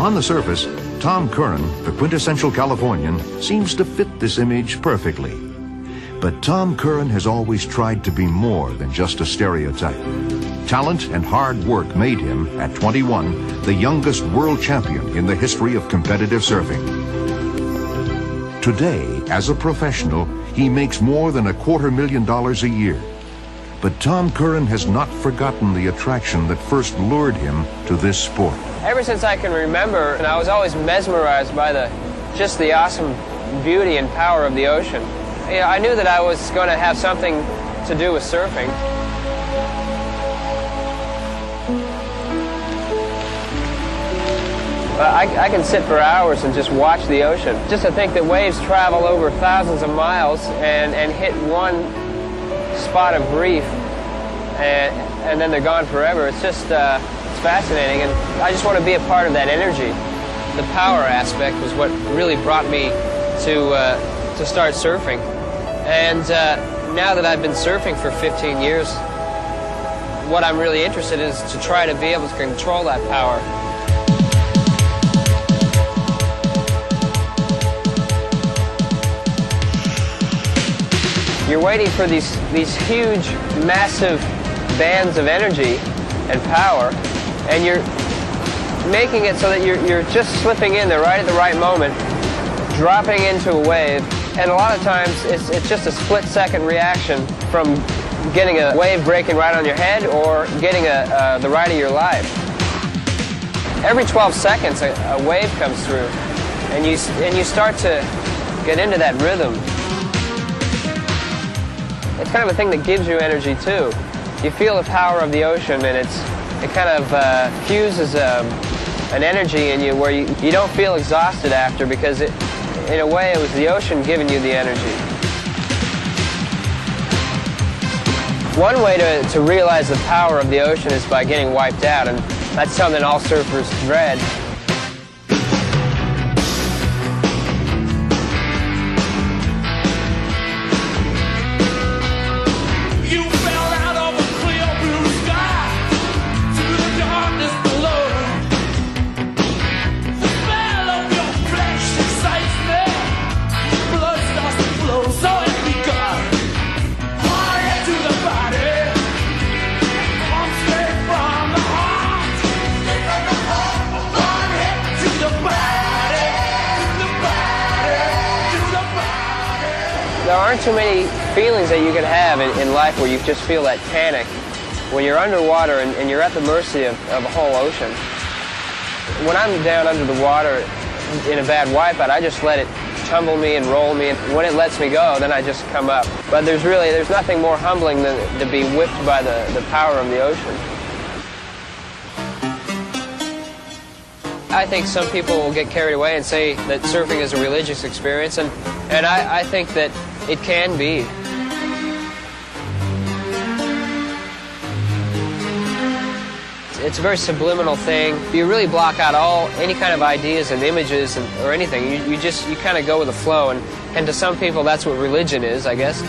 On the surface, Tom Curren, the quintessential Californian, seems to fit this image perfectly. But Tom Curren has always tried to be more than just a stereotype. Talent and hard work made him, at 21, the youngest world champion in the history of competitive surfing. Today, as a professional, he makes more than $250,000 a year. But Tom Curren has not forgotten the attraction that first lured him to this sport. Ever since I can remember, and I was always mesmerized by just the awesome beauty and power of the ocean. You know, I knew that I was going to have something to do with surfing. I can sit for hours and just watch the ocean. Just to think that waves travel over thousands of miles and hit one spot of reef and then they're gone forever. It's just it's fascinating, and I just want to be a part of that energy. The power aspect was what really brought me to start surfing. And now that I've been surfing for 15 years, what I'm really interested in is to try to be able to control that power. You're waiting for these huge, massive bands of energy and power, and you're making it so that you're just slipping in there right at the right moment, dropping into a wave, and a lot of times it's just a split-second reaction from getting a wave breaking right on your head or getting the ride of your life. Every 12 seconds a wave comes through, and you start to get into that rhythm. It's kind of a thing that gives you energy too. You feel the power of the ocean, and it kind of fuses an energy in you where you don't feel exhausted after, because in a way it was the ocean giving you the energy. One way to realize the power of the ocean is by getting wiped out, and that's something all surfers dread. There aren't too many feelings that you can have in life where you just feel that panic. When you're underwater and you're at the mercy of a whole ocean. When I'm down under the water in a bad wipeout, I just let it tumble me and roll me, and when it lets me go, then I just come up. But there's nothing more humbling than to be whipped by the power of the ocean. I think some people will get carried away and say that surfing is a religious experience, and I think that it can be. It's a very subliminal thing. You really block out any kind of ideas and images or anything. You kind of go with the flow, and to some people that's what religion is, I guess.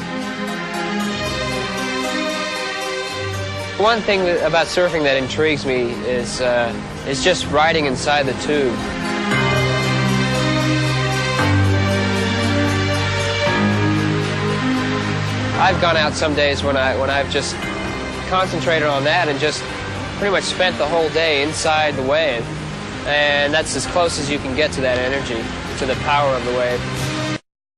One thing about surfing that intrigues me is just riding inside the tube. I've gone out some days when I've just concentrated on that and just pretty much spent the whole day inside the wave, and that's as close as you can get to that energy, to the power of the wave.